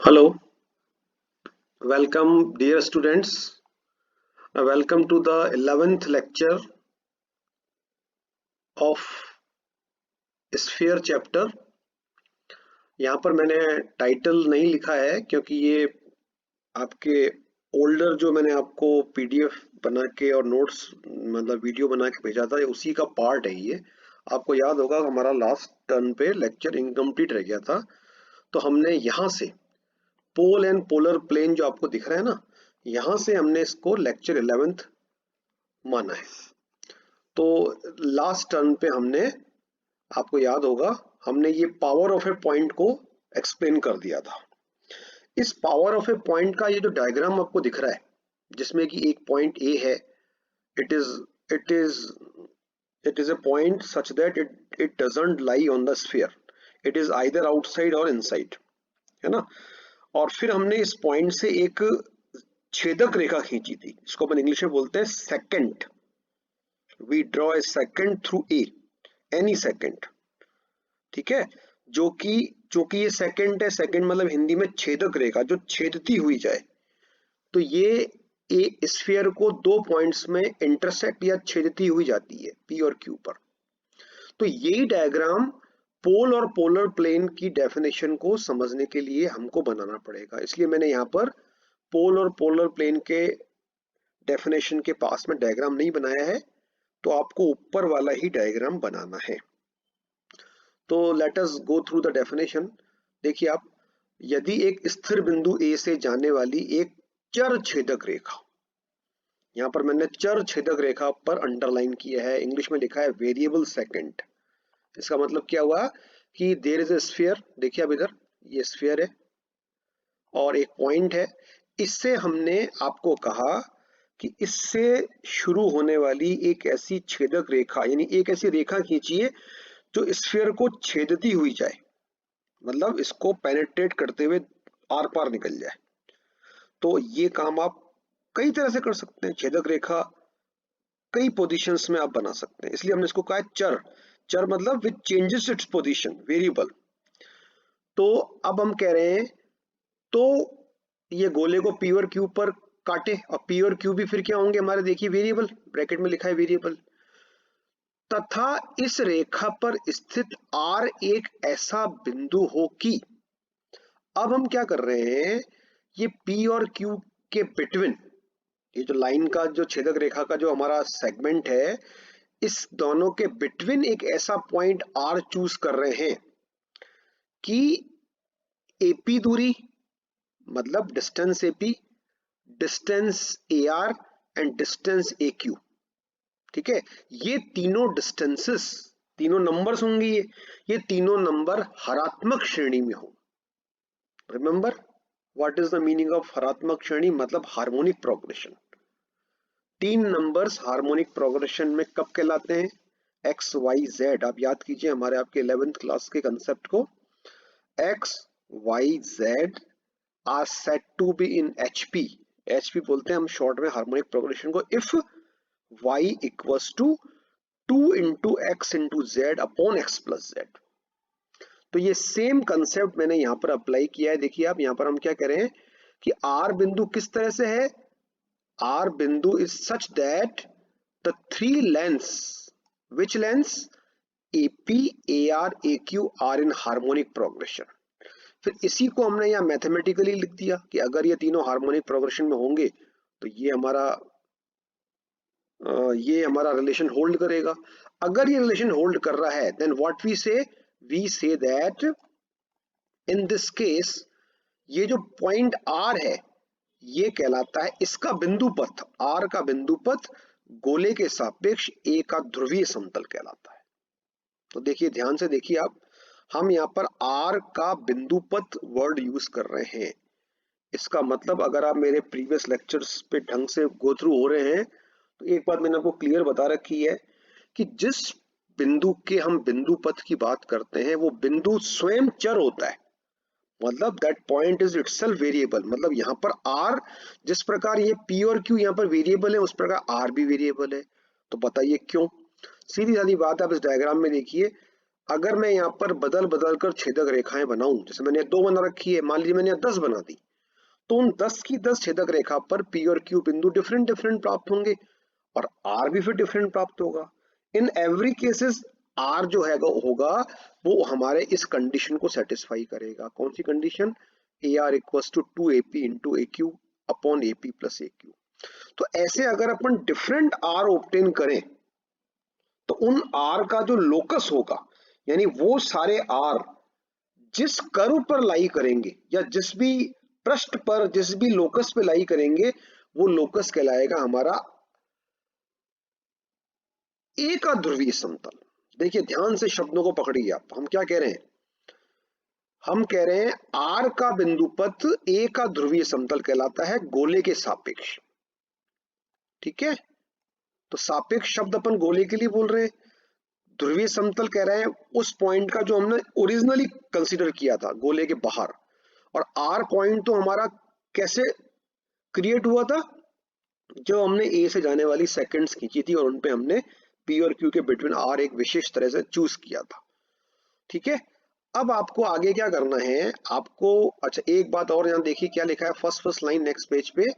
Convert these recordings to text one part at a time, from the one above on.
Hello, welcome dear students. Welcome to the 11th lecture of Sphere chapter. यहाँ पर मैंने title नहीं लिखा है क्योंकि ये आपके ओल्डर जो मैंने आपको पीडीएफ बना के और नोट्स मतलब वीडियो बना के भेजा था उसी का पार्ट है ये। आपको याद होगा हमारा लास्ट टर्न पे लेक्चर इनकम्प्लीट रह गया था, तो हमने यहाँ से पोल एंड पोलर प्लेन जो आपको दिख रहा है ना, यहाँ से हमने इसको लेक्चर 11th माना है। तो लास्ट टर्न पे हमने, आपको याद होगा, हमने ये पावर ऑफ ए पॉइंट को एक्सप्लेन कर दिया था। इस पावर ऑफ ए पॉइंट का ये जो डायग्राम आपको दिख रहा है जिसमें कि एक पॉइंट ए है, it is it is it is a point such that it doesn't lie on the sphere, it is either outside और इनसाइड, है ना। और फिर हमने इस पॉइंट से एक छेदक रेखा खींची थी, इसको अपन इंग्लिश में बोलते हैं second. We draw a second through a, any second, ठीक है। जो कि ये सेकंड है, सेकंड मतलब हिंदी में छेदक रेखा, जो छेदती हुई जाए। तो ये ए स्फीयर को दो पॉइंट्स में इंटरसेक्ट या छेदती हुई जाती है, पी और क्यू पर। तो यही डायग्राम पोल और पोलर प्लेन की डेफिनेशन को समझने के लिए हमको बनाना पड़ेगा, इसलिए मैंने यहाँ पर पोल और पोलर प्लेन के डेफिनेशन के पास में डायग्राम नहीं बनाया है, तो आपको ऊपर वाला ही डायग्राम बनाना है। तो let us go through the definition. देखिए आप, यदि एक स्थिर बिंदु ए से जाने वाली एक चर छेदक रेखा, यहाँ पर मैंने चर छेदक रेखा पर अंडरलाइन किया है, इंग्लिश में लिखा है वेरिएबल सेकंड। इसका मतलब क्या हुआ कि देयर इज ए स्फीयर, देखिए अब इधर ये स्फीयर है और एक पॉइंट है। इससे हमने आपको कहा कि इससे शुरू होने वाली एक ऐसी छेदक रेखा, यानी एक ऐसी रेखा खींचिए जो स्फीयर को छेदती हुई जाए, मतलब इसको पेनिट्रेट करते हुए आर पार निकल जाए। तो ये काम आप कई तरह से कर सकते हैं, छेदक रेखा कई पोजीशंस में आप बना सकते हैं, इसलिए हमने इसको कहा है चर। चर मतलब विच चेंजेस इट्स पोजीशन, वेरिएबल। तो अब हम कह रहे हैं, तो ये गोले को पी और क्यू पर काटे, और पी और क्यू भी फिर क्या होंगे हमारे, देखिए वेरिएबल, ब्रैकेट में लिखा है वेरिएबल, तथा इस रेखा पर स्थित आर एक ऐसा बिंदु हो कि, अब हम क्या कर रहे हैं, ये P और Q के बिटवीन, ये जो लाइन का, जो छेदक रेखा का जो हमारा सेगमेंट है, इस दोनों के बिटवीन एक ऐसा पॉइंट R चूज कर रहे हैं कि AP दूरी, मतलब distance AP, distance AR and distance AQ, ठीक है। ये तीनों डिस्टेंसेस, तीनों नंबर्स होंगे, ये तीनों नंबर हरात्मक श्रेणी में हो। Remember what is the meaning of हरात्मक श्रेणी, मतलब हार्मोनिक प्रोग्रेशन। तीन नंबर्स हार्मोनिक प्रोग्रेशन में कब कहलाते हैं, एक्स वाई जेड। आप याद कीजिए हमारे आपके 11th क्लास के कंसेप्ट को, x y z are said to be in HP. HP बोलते हैं हम शॉर्ट में हार्मोनिक प्रोग्रेशन को, if y equals to 2 into x into z upon x plus z. तो ये सेम कंसेप्ट मैंने यहाँ पर अप्लाई किया है। देखिए आप, यहाँ पर हम क्या कह रहे हैं कि आर बिंदु किस तरह से है, आर बिंदु is such that the three lengths, which lengths, AP, AR, AQ are in harmonic progression। फिर इसी को हमने यहाँ मैथमेटिकली लिख दिया कि अगर ये तीनों हार्मोनिक प्रोग्रेशन में होंगे तो ये हमारा रिलेशन होल्ड करेगा। अगर ये रिलेशन होल्ड कर रहा है, then what we say that in this case ये जो पॉइंट R है, ये कहलाता है, इसका बिंदु पथ, R का बिंदु पथ गोले के सापेक्ष A का ध्रुवीय समतल कहलाता है। तो देखिए ध्यान से देखिए आप, हम यहाँ पर R का बिंदु पथ वर्ड यूज कर रहे हैं। इसका मतलब अगर आप मेरे प्रीवियस लेक्चर्स पे ढंग से गो थ्रू हो रहे हैं, तो एक बात मैंने आपको क्लियर बता रखी है कि जिस बिंदु के हम बिंदु पथ की बात करते हैं, वो बिंदु स्वयं चर होता है, मतलब that point is itself variable. मतलब यहाँ पर R, जिस प्रकार ये P और Q यहाँ पर वेरिएबल है, उस प्रकार R भी वेरिएबल है। तो बताइए क्यों? सीधी साधी बात, आप इस डायग्राम में देखिए, अगर मैं यहाँ पर बदल बदल कर छेदक रेखाएं बनाऊं, जैसे मैंने 2 बना रखी है, मान लीजिए मैंने 10 बना दी, तो उन 10 की 10 छेदक रेखा पर P और Q बिंदु डिफरेंट डिफरेंट प्राप्त होंगे और R भी फिर डिफरेंट प्राप्त होगा। इन एवरी केसेस R जो है होगा वो हमारे इस कंडीशन को सेटिस्फाई करेगा। कौन सी condition? AR equals to 2AP into AQ upon AP plus AQ। तो ऐसे अगर अपन डिफरेंट R ऑब्टेन करें तो उन R का जो लोकस होगा, यानी वो सारे R जिस कर्व पर लाई करेंगे या जिस भी पृष्ठ पर, जिस भी लोकस पे लाई करेंगे, वो लोकस कहलाएगा हमारा ए का ध्रुवीय समतल। देखिए ध्यान से शब्दों को पकड़िए आप, हम क्या कह रहे हैं? हम कह रहे हैं आर का बिंदु पथ ए का ध्रुवीय समतल कहलाता है गोले के सापेक्ष। ठीक है, तो सापेक्ष शब्द अपन गोले के लिए बोल रहे हैं, ध्रुवीय समतल कह रहे हैं उस पॉइंट का जो हमने ओरिजिनली कंसीडर किया था गोले के बाहर। और आर पॉइंट तो हमारा कैसे क्रिएट हुआ था? जो हमने ए से जाने वाली सेकंड्स खींची थी और उन पे हमने पी और क्यू के बिटवीन आर एक विशेष तरह से चूज किया था। ठीक है, अब आपको आगे क्या करना है, आपको अच्छा एक बात और यहाँ देखिए क्या लिखा है फर्स्ट लाइन नेक्स्ट पेज पे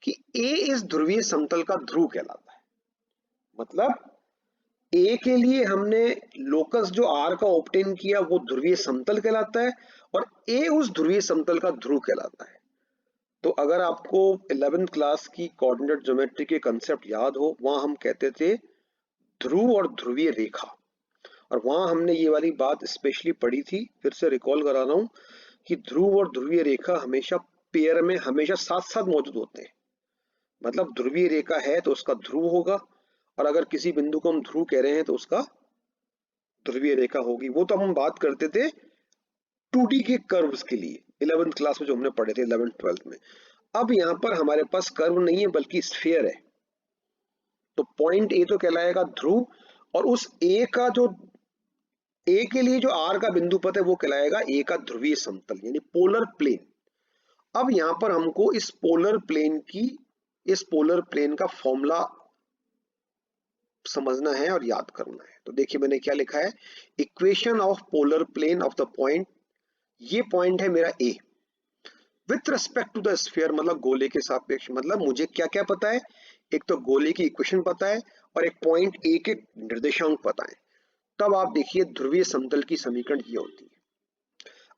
कि ए इस ध्रुवीय समतल का ध्रुव कहलाता है। मतलब ए के लिए हमने लोकस जो आर का ऑब्टेन किया वो ध्रुवीय समतल कहलाता है और ए उस ध्रुवीय समतल का ध्रुव कहलाता है। तो अगर आपको 11th क्लास की कोऑर्डिनेट ज्योमेट्री के कंसेप्ट याद हो, वहां हम कहते थे ध्रुव और ध्रुवीय रेखा, और वहां हमने ये वाली बात स्पेशली पढ़ी थी, फिर से रिकॉल करा रहा हूं कि ध्रुव और ध्रुवीय रेखा हमेशा पेयर में हमेशा साथ साथ मौजूद होते हैं। मतलब ध्रुवीय रेखा है तो उसका ध्रुव होगा, और अगर किसी बिंदु को हम ध्रुव कह रहे हैं तो उसका ध्रुवीय रेखा होगी। वो तो हम बात करते थे 2D के कर्व्स के लिए 11th क्लास में जो हमने पढ़े थे 11th 12th में। अब यहाँ पर हमारे पास कर्व नहीं है बल्कि स्फीयर है, तो पॉइंट ए तो कहलाएगा ध्रुव और उस ए का जो ए के लिए जो आर का बिंदु पथ है वो कहलाएगा ए का ध्रुवीय समतल यानी पोलर प्लेन। अब यहाँ पर हमको इस पोलर प्लेन का फॉर्मूला समझना है और याद करना है। तो देखिए मैंने क्या लिखा है, equation of polar plane of the point, ये पॉइंट है मेरा A with respect to the sphere, मतलब गोले के सापेक्ष। मतलब मुझे क्या क्या पता है, एक तो गोले की इक्वेशन पता है और एक पॉइंट ए के निर्देशांक पता है। तब आप देखिए ध्रुवीय समतल की समीकरण ये होती है।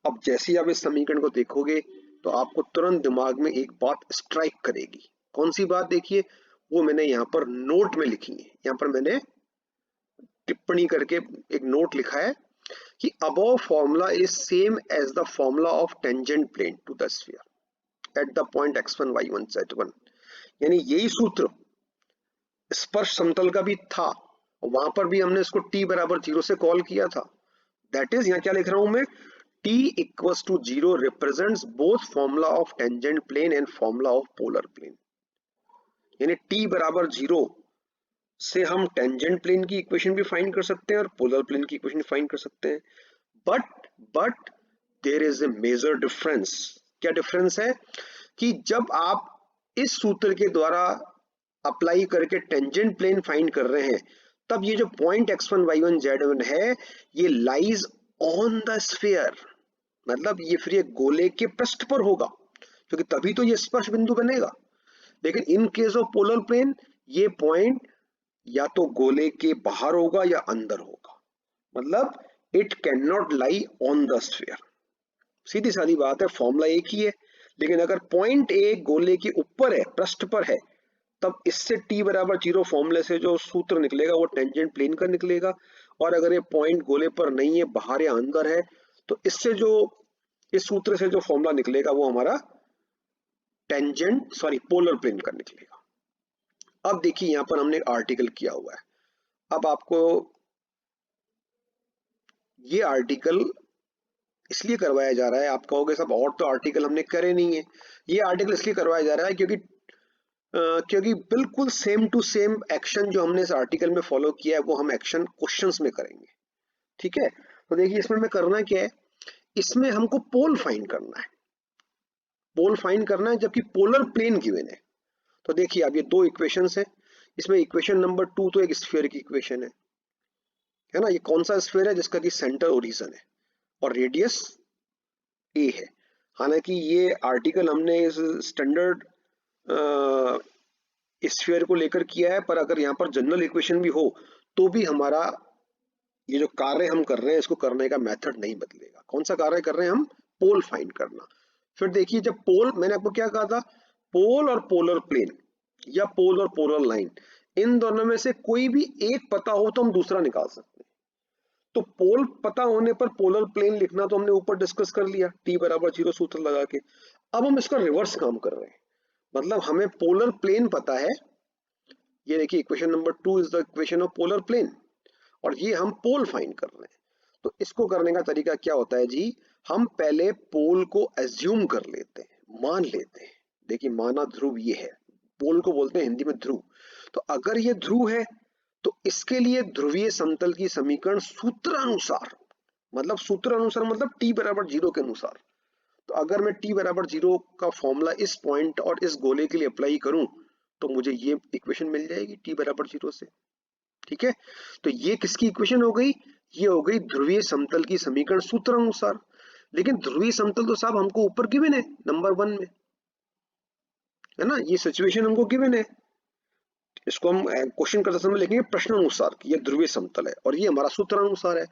अब जैसे ही आप इस समीकरण को देखोगे तो आपको तुरंत दिमाग में एक बात स्ट्राइक करेगी। कौन सी बात? देखिए वो मैंने यहाँ पर नोट में लिखी है, यहाँ पर मैंने टिप्पणी करके एक नोट लिखा है कि above formula is same as the formula of tangent plane to the sphere at the point x1 y1 z1। यानी यही सूत्र स्पर्श समतल का भी था, वहां पर भी हमने इसको t बराबर 0 से कॉल किया था। दैट इज यहाँ क्या लिख रहा हूं मैं, t equals to 0 represents both formula of tangent plane and formula of polar plane. यानी t बराबर 0 से हम टेंजेंट प्लेन की इक्वेशन भी फाइंड कर सकते हैं और पोलर प्लेन की इक्वेशन फाइंड कर सकते हैं। But there is a major difference. क्या डिफरेंस है कि जब आप इस सूत्र के द्वारा अप्लाई करके टेंजेंट प्लेन फाइंड कर रहे हैं तब ये जो पॉइंट x1 y1 z1 है ये लाइज ऑन द स्फीयर, मतलब ये फिर ये गोले के पृष्ठ पर होगा क्योंकि तभी तो ये स्पर्श बिंदु बनेगा। लेकिन in case of polar plane ये पॉइंट या तो गोले के बाहर होगा या अंदर होगा, मतलब it can not lie on the sphere. सीधी सादी बात है, फॉर्मूला एक ही है, लेकिन अगर पॉइंट ए गोले के ऊपर है, पृष्ठ पर है, तब इससे t बराबर 0 फॉर्मूले से जो सूत्र निकलेगा वो टेंजेंट प्लेन का निकलेगा। और अगर ये पॉइंट गोले पर नहीं है, बाहर या अंदर है, तो इससे जो इस सूत्र से जो फॉर्मूला निकलेगा वो हमारा पोलर प्लेन का निकलेगा। अब देखिए यहां पर हमने आर्टिकल किया हुआ है। अब आपको ये आर्टिकल इसलिए करवाया जा रहा है, आप कहोगे सब और तो आर्टिकल हमने करे नहीं है। ये आर्टिकल इसलिए करवाया जा रहा है क्योंकि बिल्कुल सेम टू सेम एक्शन जो हमने इस आर्टिकल में फॉलो किया है वो हम एक्शन क्वेश्चंस में करेंगे। ठीक है, तो देखिए इसमें हमें करना क्या है, इसमें हमको पोल फाइंड करना है, पोल फाइंड करना है जबकि पोलर प्लेन गिवन है। तो देखिए अब ये दो इक्वेशंस है, इसमें इक्वेशन नंबर 2 तो एक स्फीयर की इक्वेशन है, है ना। ये कौन सा स्फीयर है जिसका कि सेंटर ओरिजिन है और रेडियस ए है। हालांकि ये आर्टिकल हमने इस स्टैंडर्ड स्फीयर को लेकर किया है, पर अगर यहाँ पर जनरल इक्वेशन भी हो तो भी हमारा ये जो कार्य हम कर रहे हैं इसको करने का मेथड नहीं बदलेगा। कौन सा कार्य कर रहे हैं हम? पोल फाइंड करना। फिर देखिए, जब पोल, मैंने आपको क्या कहा था, पोल और पोलर प्लेन या पोल और पोलर लाइन, इन दोनों में से कोई भी एक पता हो तो हम दूसरा निकाल सकते हैं। तो पोल पता होने पर पोलर प्लेन लिखना तो हमने ऊपर डिस्कस कर लिया, टी बराबर 0 सूत्र लगा के। अब हम इसका रिवर्स काम कर रहे हैं, मतलब हमें पोलर प्लेन पता है। ये देखिए, equation number 2 is the equation of polar plane, और ये हम पोल फाइंड कर रहे हैं। तो इसको करने का तरीका क्या होता है जी, हम पहले पोल को एज्यूम कर लेते हैं, मान लेते हैं। देखिए, माना ध्रुव ये है, पोल को बोलते हैं हिंदी में ध्रुव। तो अगर ये ध्रुव है तो इसके लिए ध्रुवीय समतल की समीकरण सूत्रानुसार, मतलब सूत्रानुसार मतलब टी बराबर 0 के अनुसार। तो अगर मैं टी बराबर 0 का फॉर्मूला इस पॉइंट और इस गोले के लिए अप्लाई करूं तो मुझे ये इक्वेशन मिल जाएगी टी बराबर 0 से। ठीक है, तो ये किसकी इक्वेशन हो गई? ये हो गई ध्रुवीय समतल की समीकरण सूत्र अनुसार। लेकिन ध्रुवीय समतल तो साहब हमको ऊपर गिवन है नंबर 1 में, है ना। ये सिचुएशन हमको गिवन है, इसको हम क्वेश्चन करते समय लिखेंगे प्रश्न अनुसार कि ये ध्रुवीय समतल है और ये हमारा सूत्र अनुसार है।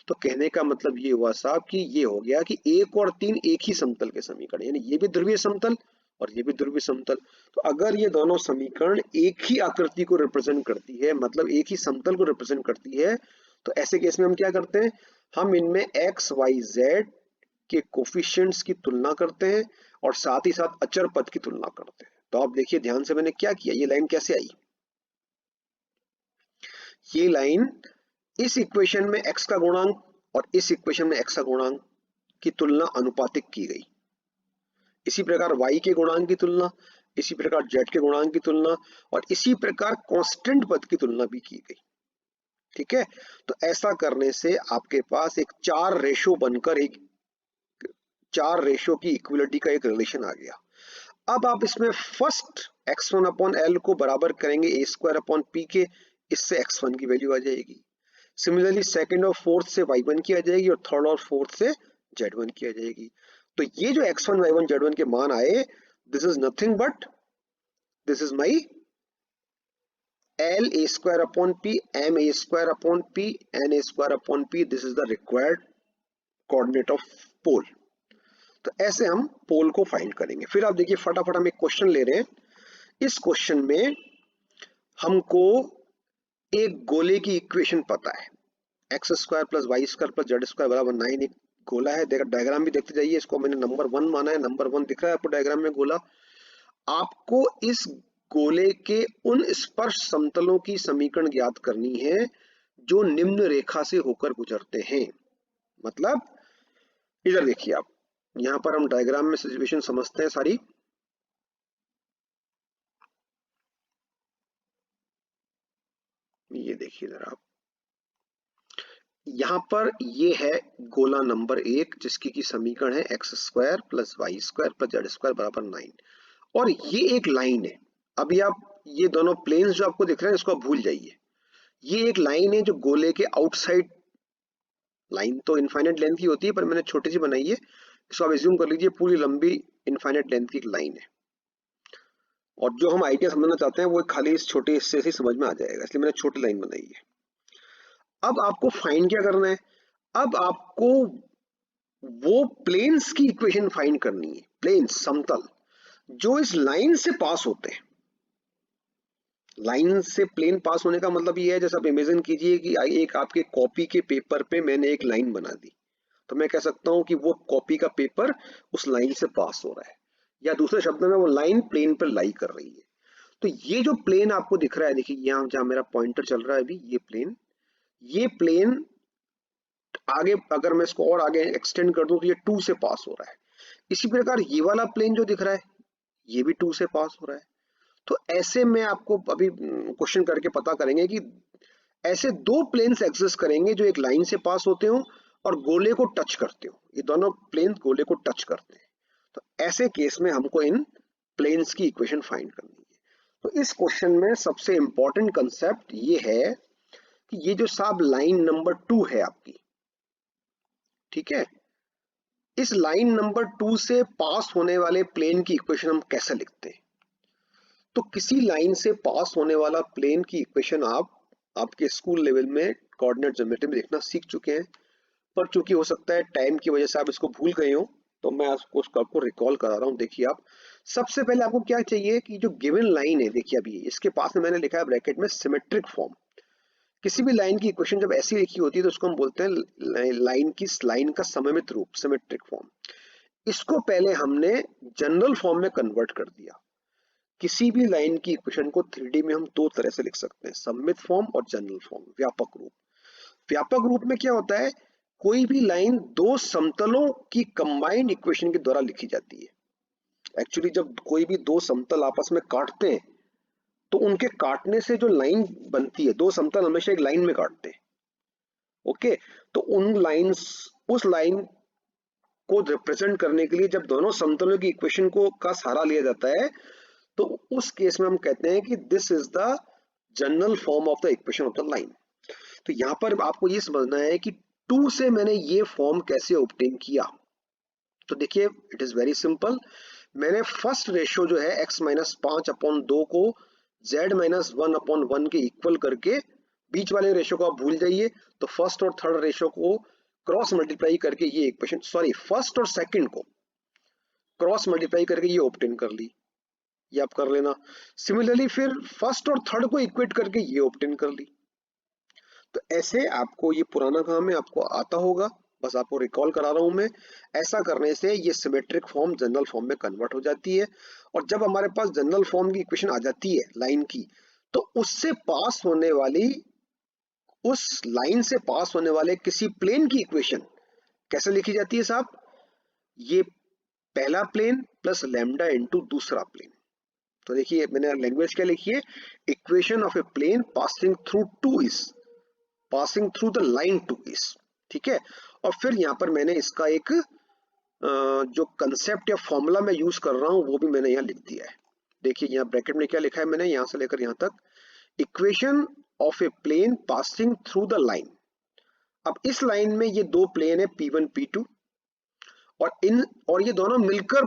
तो कहने का मतलब ये हुआ साहब कि ये हो गया कि 1 और 3 एक ही समतल के समीकरण, यानी ये भी ध्रुवीय समतल और ये भी ध्रुवीय समतल। तो अगर ये दोनों समीकरण एक ही आकृति को रिप्रेजेंट करती है, मतलब एक ही समतल को रिप्रेजेंट करती है, तो ऐसे केस में हम क्या करते हैं, हम इनमें एक्स वाई जेड के कोफिशिएंट्स की तुलना करते हैं और साथ ही साथ अचर पद की तुलना करते हैं। तो आप देखिए ध्यान से, मैंने क्या किया, ये लाइन कैसे आई। ये लाइन इस इक्वेशन में x का गुणांक और इस इक्वेशन में x का गुणांक की तुलना अनुपातिक की गई। इसी प्रकार y के गुणांक की तुलना, इसी प्रकार z के गुणांक की तुलना और इसी प्रकार कांस्टेंट पद की तुलना भी की गई। ठीक है, तो ऐसा करने से आपके पास एक 4 रेशो बनकर एक 4 रेशो की इक्वलिटी का एक रिलेशन आ गया। अब आप इसमें फर्स्ट x1 अपॉन एल को बराबर करेंगे ए स्क्वायर अपॉन पी के, इससे x1 की वैल्यू आ जाएगी। सिमिलरली सेकंड और फोर्थ से y1 की आ जाएगी और थर्ड और फोर्थ से z1 की आ जाएगी। तो ये जो x1 y1 z1 के मान आए, this is nothing but this is my L A square upon P, M A square upon P, N A square upon P. This is the required coordinate of pole. तो ऐसे हम पोल को find करेंगे। फिर आप देखिए, फटाफट हम एक क्वेश्चन ले रहे हैं। इस क्वेश्चन में हमको एक गोले की इक्वेशन पता है, x square plus y square plus z square बराबर 9। एक गोला है, देखा डायग्राम भी देखते जाइए। इसको मैंने नंबर 1 माना है, नंबर 1 दिख रहा है आपको डायग्राम में गोला। आपको इस गोले के उन स्पर्श समतलों की समीकरण ज्ञात करनी है जो निम्न रेखा से होकर गुजरते हैं। मतलब इधर देखिए आप, यहाँ पर हम डायग्राम में सिचुएशन समझते हैं सारी। ये देखिए इधर आप, यहाँ पर ये है गोला नंबर 1 जिसकी की समीकरण है x square plus y square plus z square बराबर 9, और ये एक लाइन है। अभी आप ये दोनों प्लेन्स जो आपको दिख रहे हैं इसको आप भूल जाइए। ये एक लाइन है जो गोले के आउटसाइड, लाइन तो इनफाइनाइट लेंथ की होती है पर मैंने छोटी सी बनाई है। इसको आप एज्यूम कर लीजिए पूरी लंबी इनफाइनाइट लेंथ की एक लाइन है, और जो हम आइडिया समझना चाहते हैं वो खाली इस छोटे हिस्से से समझ में आ जाएगा, इसलिए मैंने छोटी लाइन बनाई है। अब आपको फाइंड क्या करना है, अब आपको वो प्लेन्स की इक्वेशन फाइंड करनी है, प्लेन्स समतल जो इस लाइन से पास होते हैं। लाइन से प्लेन पास होने का मतलब ये है, जैसे आप इमेजिन कीजिए कि एक आपके कॉपी के पेपर पे मैंने एक लाइन बना दी, तो मैं कह सकता हूं कि वो कॉपी का पेपर उस लाइन से पास हो रहा है, या दूसरे शब्दों में वो लाइन प्लेन पर लाई कर रही है। तो ये जो प्लेन आपको दिख रहा है, देखिए यहाँ जहां मेरा पॉइंटर चल रहा है अभी, ये प्लेन आगे अगर मैं इसको और आगे एक्सटेंड कर दूं तो ये 2 से पास हो रहा है। इसी प्रकार ये वाला प्लेन जो दिख रहा है ये भी 2 से पास हो रहा है। तो ऐसे में आपको अभी क्वेश्चन करके पता करेंगे कि ऐसे 2 प्लेन्स एग्जिस्ट करेंगे जो एक लाइन से पास होते हो और गोले को टच करते हो। ये दोनों प्लेन गोले को टच करते हैं। तो ऐसे केस में हमको इन प्लेन्स की इक्वेशन फाइंड करनी है। तो इस क्वेश्चन में सबसे इंपॉर्टेंट कंसेप्ट ये है कि ये जो साहब लाइन नंबर 2 है आपकी, ठीक है, इस लाइन नंबर 2 से पास होने वाले प्लेन की इक्वेशन हम कैसे लिखते हैं? तो किसी लाइन से पास होने वाला प्लेन की इक्वेशन आप आपके स्कूल लेवल में कोऑर्डिनेट ज्योमेट्री में देखना सीख चुके हैं, पर चूंकि हो सकता है टाइम की वजह से आप इसको भूल गए हो, तो मैं आपको रिकॉल करा रहा हूँ। देखिए आप, सबसे पहले आपको क्या चाहिए कि जो गिवन लाइन है, देखिए अभी इसके पास में मैंने लिखा है ब्रैकेट में सिमेट्रिक फॉर्म। किसी भी लाइन की इक्वेशन जब ऐसी लिखी होती है तो उसको हम बोलते हैं लाइन का सममित रूप, सिमेट्रिक फॉर्म। इसको पहले हमने जनरल फॉर्म में कन्वर्ट कर दिया। किसी भी लाइन की इक्वेशन को 3D में हम दो तरह से लिख सकते हैं, सममित फॉर्म और जनरल फॉर्म, व्यापक रूप। व्यापक रूप में क्या होता है, कोई भी लाइन दो समतलों की कंबाइंड इक्वेशन के द्वारा लिखी जाती है। एक्चुअली जब कोई भी दो समतल आपस में काटते हैं तो उनके काटने से जो लाइन बनती है, दो समतल हमेशा एक लाइन में काटते हैं, ओके, तो उस लाइन को रिप्रेजेंट करने के लिए जब दोनों समतलों की इक्वेशन को का सहारा लिया जाता है, तो उस केस में हम कहते हैं कि this is the general form of the equation of the line. तो यहाँ पर आपको ये समझना है कि 2 से मैंने ये फॉर्म कैसे ऑब्टेन किया। तो देखिए इट इज वेरी सिंपल। मैंने फर्स्ट रेशियो जो है x माइनस 5/2 को z माइनस 1/1 के इक्वल करके, बीच वाले रेशियो को आप भूल जाइए, तो फर्स्ट और थर्ड रेशियो को क्रॉस मल्टीप्लाई करके ये इक्वेशन, सॉरी फर्स्ट और सेकंड को क्रॉस मल्टीप्लाई करके ये ऑब्टेन कर ली, ये आप कर लेना। सिमिलरली फिर फर्स्ट और थर्ड को इक्वेट करके ये ऑब्टेन कर ली। तो ऐसे आपको ये पुराना काम है, आपको आता होगा, बस आपको रिकॉल करा रहा हूं मैं। ऐसा करने से ये सिमेट्रिक फॉर्म जनरल फॉर्म में कन्वर्ट हो जाती है, और जब हमारे पास जनरल फॉर्म की इक्वेशन आ जाती है लाइन की, तो उससे पास होने वाली, उस लाइन से पास होने वाले किसी प्लेन की इक्वेशन कैसे लिखी जाती है साहब? ये पहला प्लेन प्लस लैम्डा इनटू दूसरा प्लेन। तो देखिए मैंने लैंग्वेज क्या लिखी है, equation of a plane passing through the line two is, ठीक है। और फिर यहाँ पर मैंने इसका एक जो कंसेप्ट या फॉर्मूला मैं यूज कर रहा हूँ वो भी मैंने यहाँ लिख दिया है। देखिए यहाँ ब्रैकेट में क्या लिखा है मैंने, यहाँ से लेकर यहाँ तक, equation of a plane passing through the line. अब इस लाइन में ये दो प्लेन है P1 P2, और ये दोनों मिलकर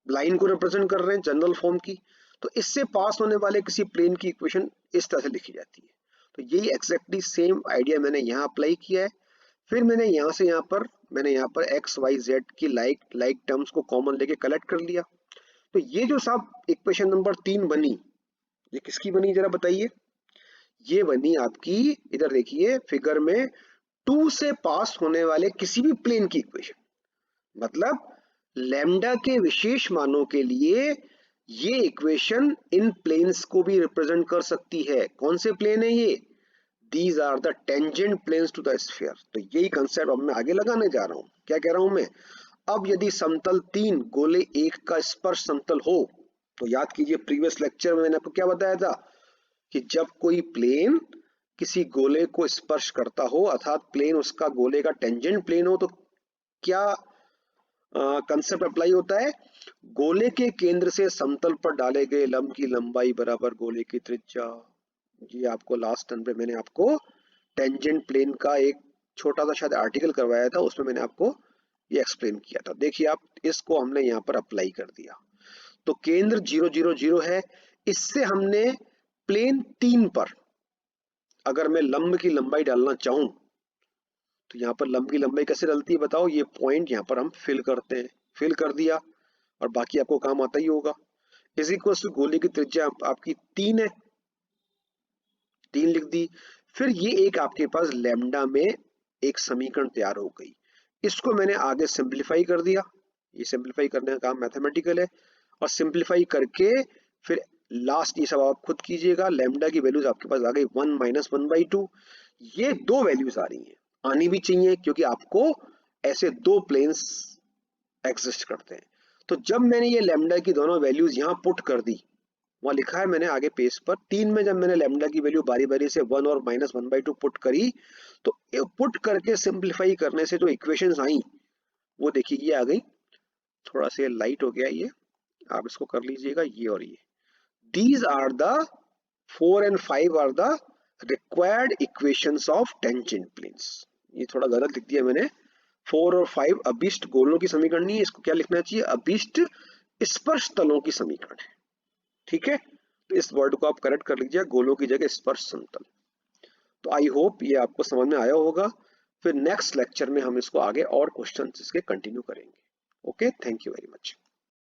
लाइन को रिप्रेजेंट कर रहे हैं जनरल फॉर्म की। तो इससे पास होने वाले किसी प्लेन की इक्वेशन इस तरह से लिखी जाती है। तो यही एग्जैक्टली सेम आइडिया मैंने यहाँ अप्लाई किया है। फिर मैंने यहाँ से यहाँ पर एक्स वाई जेड की लाइक टर्म्स को कॉमन लेके कलेक्ट कर लिया। तो ये जो साहब इक्वेशन नंबर 3 बनी, ये किसकी बनी जरा बताइए? ये बनी आपकी, इधर देखिए फिगर में, 2 से पास होने वाले किसी भी प्लेन की इक्वेशन। मतलब लैम्डा के विशेष मानों के लिए ये इक्वेशन इन प्लेन्स को भी रिप्रेजेंट कर सकती है। कौन से प्लेन है ये? These are the tangent planes to the sphere। तो यही कंसेप्ट अब मैं आगे लगाने जा रहा हूं। क्या कह रहा हूं मैं? अब यदि समतल 3 गोले 1 का स्पर्श समतल हो, तो याद कीजिए प्रीवियस लेक्चर में मैंने आपको क्या बताया था कि जब कोई प्लेन किसी गोले को स्पर्श करता हो, अर्थात प्लेन उसका गोले का टेंजेंट प्लेन हो, तो क्या कंसेप्ट अप्लाई होता है? गोले के केंद्र से समतल पर डाले गए लंब की लंबाई बराबर गोले की त्रिज्या। ये आपको लास्ट टर्म पे मैंने आपको टेंजेंट प्लेन का एक छोटा सा शायद आर्टिकल करवाया था, उसमें मैंने आपको ये एक्सप्लेन किया था। देखिए आप, इसको हमने यहाँ पर अप्लाई कर दिया। तो केंद्र 0 0 0 है। इससे हमने प्लेन 3 पर अगर मैं लंब की लंबाई डालना चाहूं, तो यहाँ पर लंब की लंबाई कैसे डलती है बताओ? ये पॉइंट यहाँ पर हम फिल करते हैं, फिल कर दिया, और बाकी आपको काम आता ही होगा। इज इक्वल टू गोले की त्रिज्या आपकी 3 है, 3 लिख दी। फिर ये एक आपके पास लैम्डा में एक समीकरण तैयार हो गई। इसको मैंने आगे सिंप्लीफाई कर दिया। ये सिंप्लीफाई करने का काम मैथमेटिकल है, और सिंप्लीफाई करके फिर लास्ट ये सब आप खुद कीजिएगा। लैम्डा की वैल्यूज आपके पास आ गई 1 माइनस 1/2। ये दो वैल्यूज आ रही हैं, आनी भी चाहिए, क्योंकि आपको ऐसे दो प्लेन्स एग्जिस्ट करते हैं। तो जब मैंने ये लैम्डा की दोनों वैल्यूज यहाँ पुट कर दी, वहां लिखा है मैंने आगे पेज पर 3 में, जब मैंने लैम्डा की वैल्यू बारी बारी से 1 और माइनस 1/2 पुट करी, तो पुट करके सिंप्लीफाई करने से जो इक्वेशंस आई वो देखिए ये आ गई। थोड़ा सा लाइट हो गया ये, आप इसको कर लीजिएगा, ये और ये, these are the 4 and 5 are the required equations of tangent planes. ये थोड़ा गलत लिख दिया मैंने, 4 और 5 अभिष्ट गोलों की समीकरण नहीं है, इसको क्या लिखना चाहिए, अभिष्ट स्पर्श तलों की समीकरण है। ठीक है, तो इस वर्ड को आप करेक्ट कर लीजिए, गोलों की जगह स्पर्श समतल। तो आई होप ये आपको समझ में आया होगा। फिर नेक्स्ट लेक्चर में हम इसको आगे और क्वेश्चन इसके कंटिन्यू करेंगे। Okay, thank you very much.